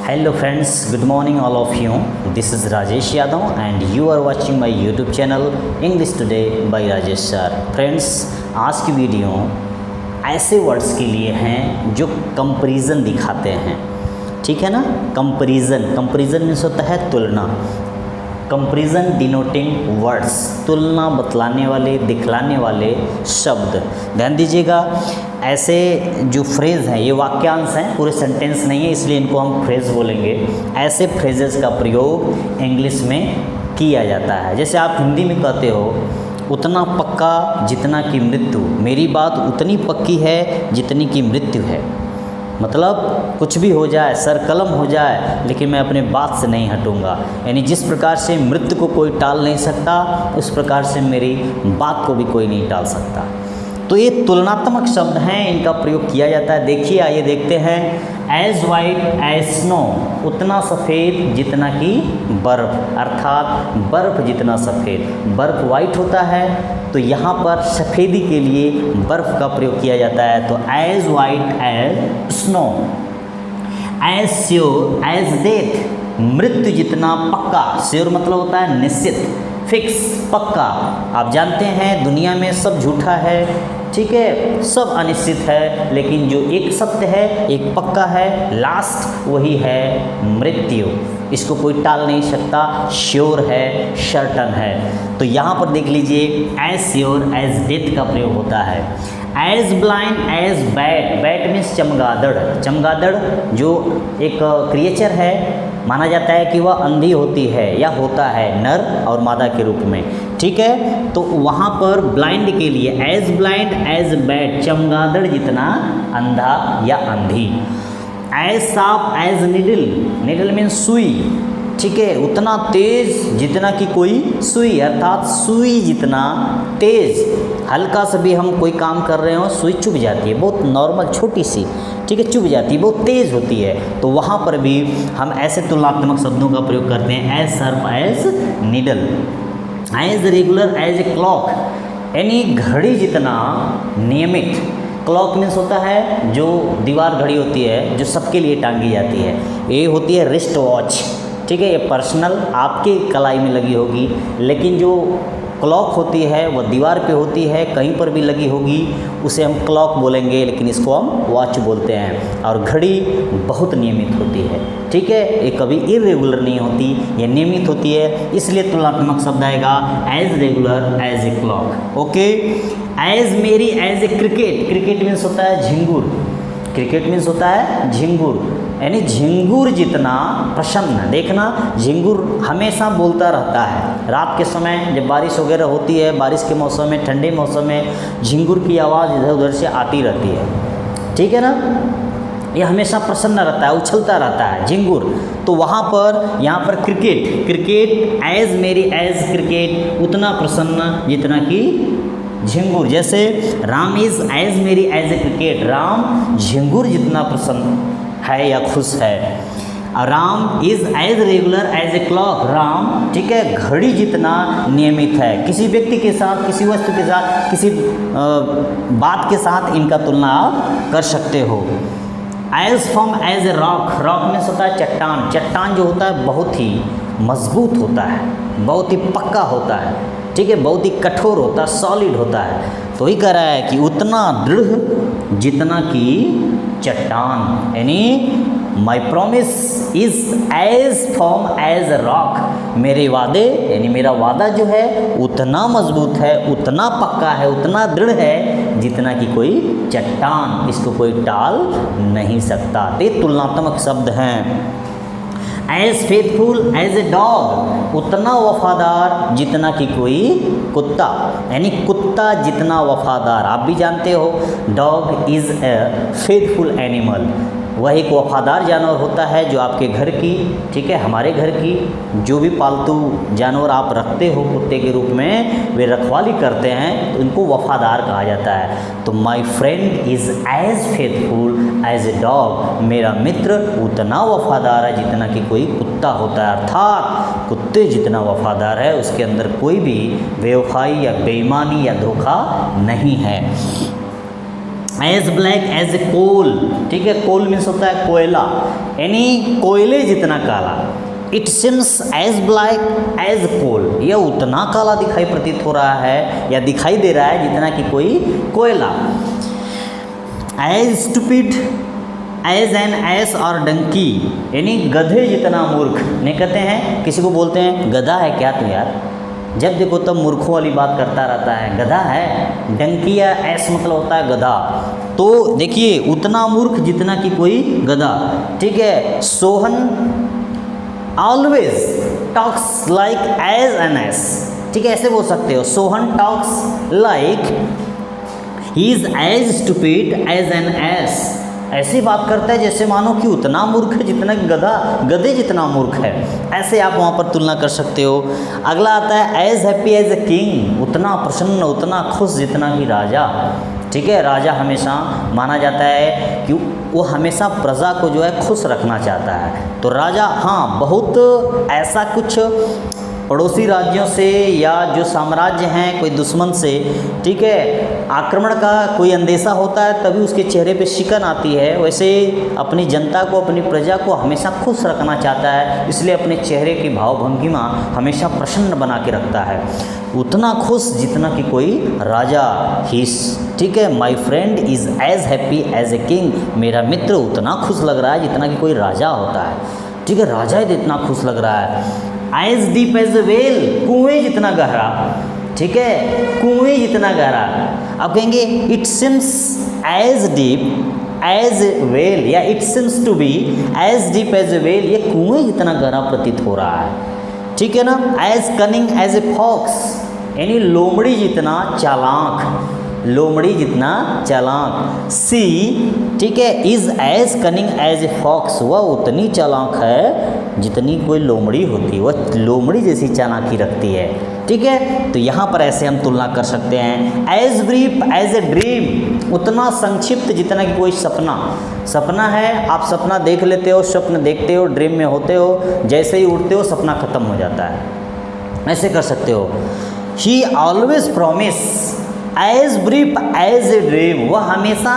Hello friends, good morning all of you. This is Rajesh Yadav and you are watching my YouTube channel English Today by Rajesh Sir. Friends, आज की video ऐसे words के लिए हैं जो comparison दिखाते हैं, ठीक है ना। कंपैरिजन मीन्स होता है तुलना। कंपैरिजन डिनोटिंग वर्ड्स, तुलना बतलाने वाले, दिखलाने वाले शब्द। ध्यान दीजिएगा, ऐसे जो फ्रेज़ हैं ये वाक्यांश हैं, पूरे सेंटेंस नहीं है, इसलिए इनको हम फ्रेज़ बोलेंगे। ऐसे फ्रेजेस का प्रयोग इंग्लिश में किया जाता है। जैसे आप हिंदी में कहते हो, उतना पक्का जितना की मृत्यु, मेरी बात उतनी पक्की है जितनी की मृत्यु है। मतलब कुछ भी हो जाए, सर कलम हो जाए, लेकिन मैं अपने बात से नहीं हटूंगा। यानी जिस प्रकार से मृत्यु को कोई टाल नहीं सकता, उस प्रकार से मेरी बात को भी कोई नहीं टाल सकता। तो ये तुलनात्मक शब्द हैं, इनका प्रयोग किया जाता है। देखिए, आइए देखते हैं। एज वाइट एज स्नो, उतना सफ़ेद जितना कि बर्फ़, अर्थात बर्फ़ जितना सफ़ेद। बर्फ़ वाइट होता है, तो यहाँ पर सफ़ेदी के लिए बर्फ़ का प्रयोग किया जाता है। तो as white as snow, as sure as death, मृत्यु जितना पक्का। श्योर मतलब होता है निश्चित, फिक्स, पक्का। आप जानते हैं दुनिया में सब झूठा है, ठीक है, सब अनिश्चित है, लेकिन जो एक सत्य है, एक पक्का है, लास्ट, वही है मृत्यु। इसको कोई टाल नहीं सकता, श्योर है, सर्टन है। तो यहाँ पर देख लीजिए, एज श्योर एज डेथ का प्रयोग होता है। As blind as bat, bat means चमगादड़। चमगादड़ जो एक क्रिएचर है, माना जाता है कि वह अंधी होती है या होता है नर और मादा के रूप में, ठीक है। तो वहाँ पर ब्लाइंड के लिए एज ब्लाइंड एज बैट, चमगादड़ जितना अंधा या अंधी। As sharp as needle, needle means सुई, ठीक है, उतना तेज जितना कि कोई सुई, अर्थात सुई जितना तेज। हल्का सा भी हम कोई काम कर रहे हो, सुई चुभ जाती है, बहुत नॉर्मल छोटी सी, ठीक है, चुभ जाती है, बहुत तेज़ होती है। तो वहाँ पर भी हम ऐसे तुलनात्मक शब्दों का प्रयोग करते हैं। As sharp as needle, as regular as a clock, यानी घड़ी जितना नियमित। क्लॉक मीन्स होता है जो दीवार घड़ी होती है, जो सबके लिए टांगी जाती है। ये होती है रिस्ट वॉच, ठीक है, ये पर्सनल आपके कलाई में लगी होगी, लेकिन जो क्लॉक होती है वह दीवार पे होती है, कहीं पर भी लगी होगी, उसे हम क्लॉक बोलेंगे, लेकिन इसको हम वॉच बोलते हैं। और घड़ी बहुत नियमित होती है, ठीक है, ये कभी इरेगुलर नहीं होती, ये नियमित होती है, इसलिए तुलनात्मक शब्द आएगा as regular as a clock. Okay, as merry as a cricket, cricket means होता है झिंगुर, क्रिकेट मीन्स होता है झिंगुर, यानी झिंगुर जितना प्रसन्न। देखना, झिंगुर हमेशा बोलता रहता है। रात के समय जब बारिश वगैरह होती है, बारिश के मौसम में, ठंडे मौसम में झिंगुर की आवाज़ इधर उधर से आती रहती है, ठीक है ना। ये हमेशा प्रसन्न रहता है, उछलता रहता है झिंगुर। तो वहाँ पर, यहाँ पर cricket, cricket as merry as cricket, उतना प्रसन्न जितना कि झिंगुर। जैसे Ram is as merry as a cricket, राम झिंगुर जितना प्रसन्न है या खुश है। Ram is as regular as a clock, Ram, ठीक है, घड़ी जितना नियमित है। किसी व्यक्ति के साथ, किसी वस्तु के साथ, किसी बात के साथ इनका तुलना आप कर सकते हो। As firm as a rock, rock means होता है चट्टान। चट्टान जो होता है बहुत ही मजबूत होता है, बहुत ही पक्का होता है, ठीक है, बहुत ही कठोर होता है, सॉलिड होता है। तो ही कह रहा है कि उतना दृढ़ जितना कि चट्टान, यानी my promise is as firm as rock, मेरे वादे, यानी मेरा वादा जो है उतना मजबूत है, उतना पक्का है, उतना दृढ़ है जितना कि कोई चट्टान, इसको कोई टाल नहीं सकता। ये तुलनात्मक शब्द हैं। As faithful as a dog, उतना वफादार जितना कि कोई कुत्ता, यानी कुत्ता जितना वफादार। आप भी जानते हो dog is a faithful animal, वह एक वफादार जानवर होता है जो आपके घर की, ठीक है, हमारे घर की जो भी पालतू जानवर आप रखते हो कुत्ते के रूप में, वे रखवाली करते हैं, तो उनको वफादार कहा जाता है। तो my friend is as faithful as a dog, मेरा मित्र उतना वफादार है जितना कि कोई कुत्ता होता है। अर्थात कुत्ते जितना वफादार है, उसके अंदर कोई भी बेवफाई या बेईमानी या धोखा नहीं है। एज ब्लैक एज ए कोल, ठीक है, कोल मीन्स होता है कोयला, यानी कोयले जितना काला। It seems as black as coal, यह उतना काला दिखाई प्रतीत हो रहा है या दिखाई दे रहा है जितना कि कोई कोयला। As stupid as an ass और डंकी, यानी गधे जितना मूर्ख। नहीं कहते हैं, किसी को बोलते हैं गधा है क्या तू यार, जब देखो तब मूर्खों वाली बात करता रहता है, गधा है। डंकी या एस मतलब होता है गधा। तो देखिए उतना मूर्ख जितना कि कोई गधा, ठीक है। Sohan always talks like as an ass, ठीक है, ऐसे बोल सकते हो। Sohan talks like he is as stupid as an ass, ऐसी बात करता है जैसे मानो कि उतना मूर्ख है जितना गधा, गधे जितना मूर्ख है, ऐसे आप वहाँ पर तुलना कर सकते हो। अगला आता है as happy as a king, उतना प्रसन्न उतना खुश जितना कि राजा, ठीक है। राजा हमेशा माना जाता है कि वो हमेशा प्रजा को जो है खुश रखना चाहता है। तो राजा, हाँ, बहुत ऐसा कुछ पड़ोसी राज्यों से या जो साम्राज्य हैं कोई दुश्मन से, ठीक है, आक्रमण का कोई अंदेशा होता है तभी उसके चेहरे पे शिकन आती है। वैसे अपनी जनता को, अपनी प्रजा को हमेशा खुश रखना चाहता है, इसलिए अपने चेहरे की भावभंगिमा हमेशा प्रसन्न बना के रखता है, उतना खुश जितना कि कोई राजा। हिस, ठीक है, my friend is as happy as a king, मेरा मित्र उतना खुश लग रहा है जितना कि कोई राजा होता है, ठीक है, राजा ही इतना खुश लग रहा है। As deep as a well, कुएँ जितना गहरा, ठीक है, कुएँ जितना गहरा। आप कहेंगे it seems as deep as a well, या it seems to be as deep as a well, ये कुएँ जितना गहरा प्रतीत हो रहा है, ठीक है ना। As cunning as a fox, यानी लोमड़ी जितना चालाक, लोमड़ी जितना चालाक। सी, ठीक है, is as cunning as a fox, वह उतनी चालाक है जितनी कोई लोमड़ी होती है, वह लोमड़ी जैसी चालाकी रखती है, ठीक है। तो यहाँ पर ऐसे हम तुलना कर सकते हैं। As brief as a dream, उतना संक्षिप्त जितना कि कोई सपना, सपना है, आप सपना देख लेते हो, स्वप्न देखते हो, ड्रीम में होते हो, जैसे ही उठते हो सपना खत्म हो जाता है, ऐसे कर सकते हो। He always promise as brief as a dream, वह हमेशा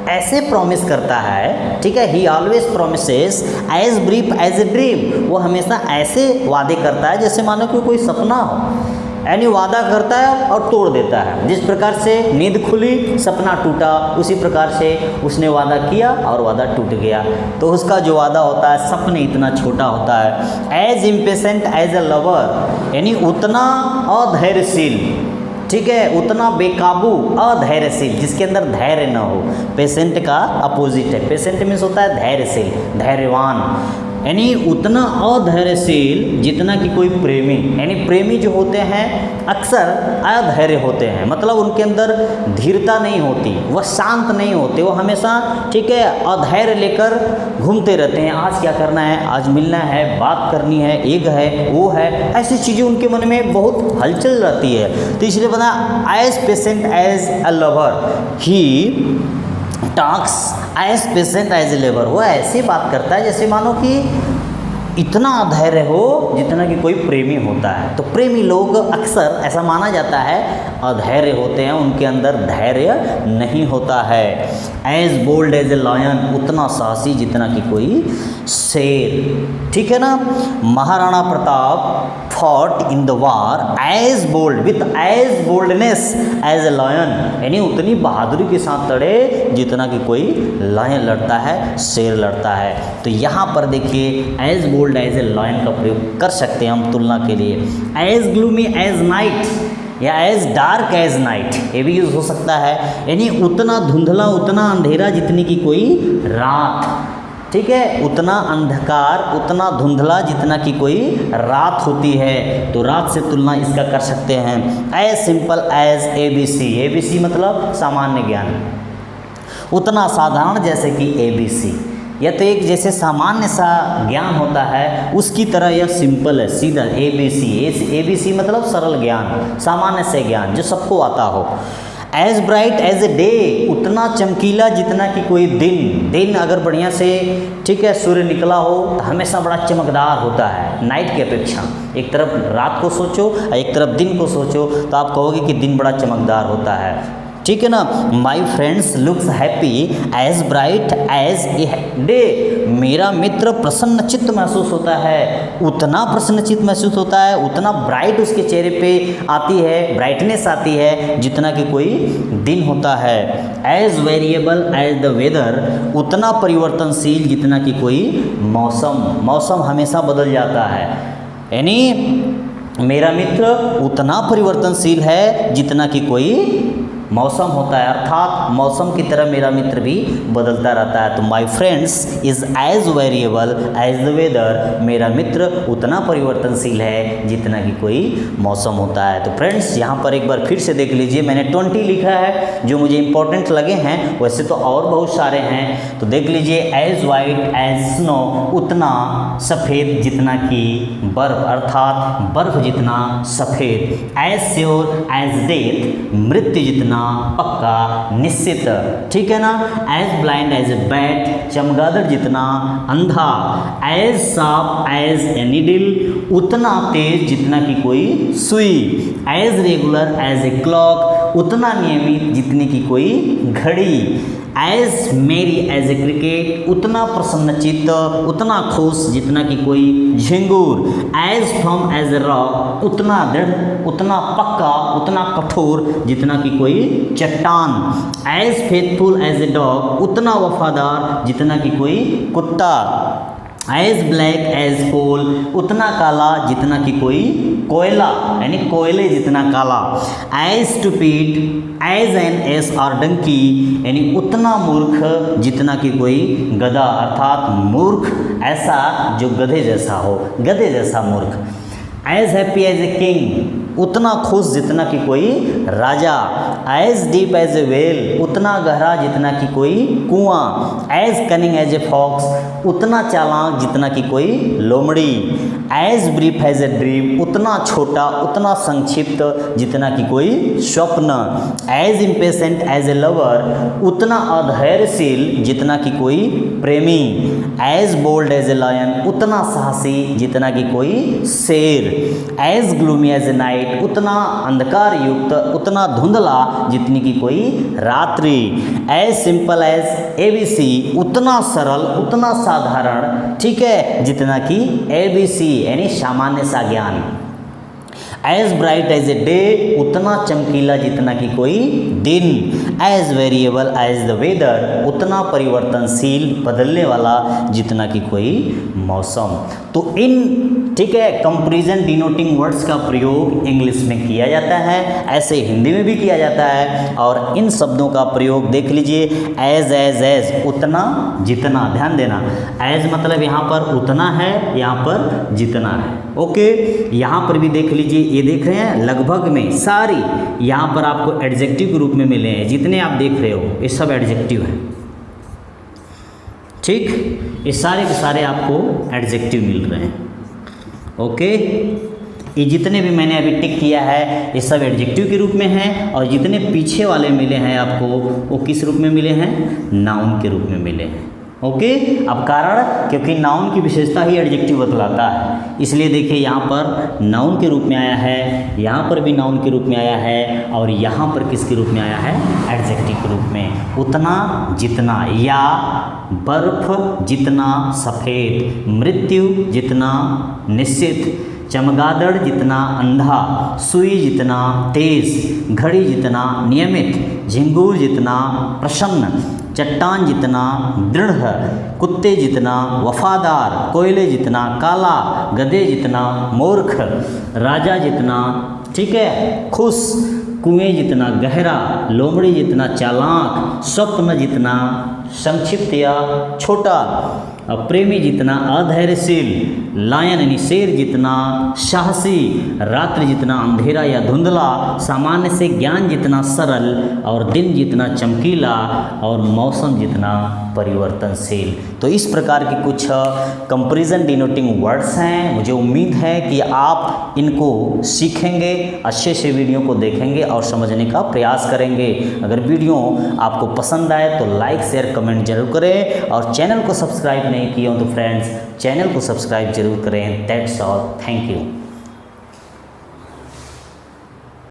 ऐसे प्रॉमिस करता है, ठीक है। He always promises as brief as a dream, वो हमेशा ऐसे वादे करता है जैसे मानो कि कोई सपना हो, यानी वादा करता है और तोड़ देता है। जिस प्रकार से नींद खुली सपना टूटा, उसी प्रकार से उसने वादा किया और वादा टूट गया। तो उसका जो वादा होता है सपने इतना छोटा होता है। As impatient as a lover, यानी उतना अधैर्यशील, ठीक है, उतना बेकाबू अधैर्यशील, जिसके अंदर धैर्य न हो। पेशेंट का अपोजिट है, पेशेंट मीन्स होता है धैर्यशील, धैर्यवान, यानी उतना अधैर्यशील जितना कि कोई प्रेमी, यानी प्रेमी जो होते हैं अक्सर अधैर्य होते हैं, मतलब उनके अंदर धीरता नहीं होती, वह शांत नहीं होते, वो हमेशा, ठीक है, अधैर्य लेकर घूमते रहते हैं। आज क्या करना है, आज मिलना है, बात करनी है, एक है वो है, ऐसी चीज़ें उनके मन में बहुत हलचल रहती है। तो इसलिए बता as patient as a lover, he talks as patient as a labour, वो ऐसी बात करता है जैसे मानो कि इतना अधैर्य हो जितना कि कोई प्रेमी होता है। तो प्रेमी लोग अक्सर ऐसा माना जाता है अधैर्य होते हैं, उनके अंदर धैर्य नहीं होता है। As bold as a lion, उतना साहसी जितना कि कोई शेर, ठीक है ना। Maharana Pratap fought in the war as bold with as boldness as a lion, यानी उतनी बहादुरी के साथ लड़े जितना कि कोई लायन लड़ता है, शेर लड़ता है। तो यहाँ पर देखिए as bold as a lion का प्रयोग कर सकते हैं हम तुलना के लिए। एज ग्लूमी एज नाइट या एज डार्क एज नाइट, ये भी यूज़ हो सकता है, यानी उतना धुंधला, उतना अंधेरा जितनी की कोई रात, ठीक है, उतना अंधकार, उतना धुंधला जितना कि कोई रात होती है। तो रात से तुलना इसका कर सकते हैं। As simple as ABC, ABC मतलब सामान्य ज्ञान, उतना साधारण जैसे कि ABC, या तो एक जैसे सामान्य सा ज्ञान होता है उसकी तरह यह सिंपल है, सीधा ABC मतलब सरल ज्ञान, सामान्य से ज्ञान जो सबको आता हो। As bright as a day, उतना चमकीला जितना कि कोई दिन, दिन अगर बढ़िया से, ठीक है, सूर्य निकला हो तो हमेशा बड़ा चमकदार होता है नाइट की अपेक्षा। एक तरफ रात को सोचो और एक तरफ दिन को सोचो तो आप कहोगे कि दिन बड़ा चमकदार होता है, ठीक है ना। My friends looks happy as bright as a day, मेरा मित्र प्रसन्नचित्त महसूस होता है, उतना प्रसन्नचित्त महसूस होता है, उतना ब्राइट उसके चेहरे पे आती है, ब्राइटनेस आती है जितना कि कोई दिन होता है। As variable as the weather, उतना परिवर्तनशील जितना कि कोई मौसम, मौसम हमेशा बदल जाता है। यानी मेरा मित्र उतना परिवर्तनशील है जितना कि कोई मौसम होता है, अर्थात मौसम की तरह मेरा मित्र भी बदलता रहता है। तो my friends is as variable as the weather, मेरा मित्र उतना परिवर्तनशील है जितना कि कोई मौसम होता है। तो फ्रेंड्स यहाँ पर एक बार फिर से देख लीजिए, मैंने 20 लिखा है जो मुझे इंपॉर्टेंट लगे हैं, वैसे तो और बहुत सारे हैं। तो देख लीजिए, एज वाइट एज स्नो, उतना सफ़ेद जितना कि बर्फ, अर्थात बर्फ जितना सफ़ेद। एज श्योर एज डेथ, मृत्यु जितना पक्का, निश्चित, ठीक है ना। As blind as a bat, चमगादड़ जितना अंधा। As sharp as a needle, उतना तेज जितना कि कोई सुई। As regular as a clock, उतना नियमित जितनी कि कोई घड़ी। As merry as a cricket, उतना प्रसन्नचित्त, उतना खुश जितना कि कोई झिंगुर। As firm as a rock, उतना दृढ़, उतना पक्का, उतना कठोर जितना कि कोई चट्टान। As faithful as a dog, उतना वफादार जितना कि कोई कुत्ता। एज ब्लैक एज कोल, उतना काला जितना कि कोई कोयला, यानी कोयले जितना काला। As stupid as an ass और डंकी, यानी उतना मूर्ख जितना कि कोई गधा, अर्थात मूर्ख ऐसा जो गधे जैसा हो, गधे जैसा मूर्ख। As happy as a king, उतना खुश जितना कि कोई राजा। As deep as a well, उतना गहरा जितना कि कोई कुआं। As cunning as a fox, उतना चालाक जितना कि कोई लोमड़ी। As brief as a dream, उतना छोटा, उतना संक्षिप्त जितना कि कोई स्वप्न। As impatient as a lover, उतना अधैर्यशील जितना कि कोई प्रेमी। As bold as a lion, उतना साहसी जितना कि कोई शेर। As gloomy as a night, उतना अंधकार युक्त, उतना धुंधला जितनी की कोई रात्रि। एज सिंपल एज ABC, उतना सरल, उतना साधारण, ठीक है, जितना कि ABC यानी सामान्य सा ज्ञान। As bright as a day, उतना चमकीला जितना कि कोई दिन। As variable as the weather, उतना परिवर्तनशील, बदलने वाला जितना कि कोई मौसम। तो इन, ठीक है, कंपैरिजन डिनोटिंग वर्ड्स का प्रयोग इंग्लिश में किया जाता है, ऐसे हिंदी में भी किया जाता है। और इन शब्दों का प्रयोग देख लीजिए, एज उतना जितना, ध्यान देना, एज मतलब यहाँ पर उतना है, यहाँ पर जितना है। ओके, यहाँ पर भी देख लीजिए, ये देख रहे हैं लगभग में सारी यहाँ पर आपको एडजेक्टिव के रूप में मिले हैं, जितने आप देख रहे हो ये सब एडजेक्टिव हैं, ठीक, ये सारे के सारे आपको एडजेक्टिव मिल रहे हैं। ओके, ये जितने भी मैंने अभी टिक किया है ये सब एडजेक्टिव के रूप में हैं, और जितने पीछे वाले मिले हैं आपको वो किस रूप में मिले हैं, नाउन के रूप में मिले हैं। ओके, अब कारण, क्योंकि नाउन की विशेषता ही एडजेक्टिव बतलाता है, इसलिए देखिए यहाँ पर नाउन के रूप में आया है, यहाँ पर भी नाउन के रूप में आया है, और यहाँ पर किसके रूप में आया है, एडजेक्टिव के रूप में। उतना जितना, या बर्फ जितना सफ़ेद, मृत्यु जितना निश्चित, चमगादड़ जितना अंधा, सुई जितना तेज, घड़ी जितना नियमित, झिंगूर जितना प्रसन्न, चट्टान जितना दृढ़, कुत्ते जितना वफादार, कोयले जितना काला, गधे जितना मूर्ख, राजा जितना, ठीक है, खुश, कुएं जितना गहरा, लोमड़ी जितना चालाक, स्वप्न जितना संक्षिप्त या छोटा, प्रेमी जितना अधैर्यशील, लायन यानी शेर जितना साहसी, रात्रि जितना अंधेरा या धुंधला, सामान्य से ज्ञान जितना सरल, और दिन जितना चमकीला, और मौसम जितना परिवर्तनशील। तो इस प्रकार के कुछ कंपैरिजन डिनोटिंग वर्ड्स हैं। मुझे उम्मीद है कि आप इनको सीखेंगे, अच्छे से वीडियो को देखेंगे और समझने का प्रयास करेंगे। अगर वीडियो आपको पसंद आए तो लाइक शेयर कमेंट जरूर करें, और चैनल को सब्सक्राइब नहीं किया हो तो फ्रेंड्स चैनल को सब्सक्राइब जरूर करें। That's all, thank you.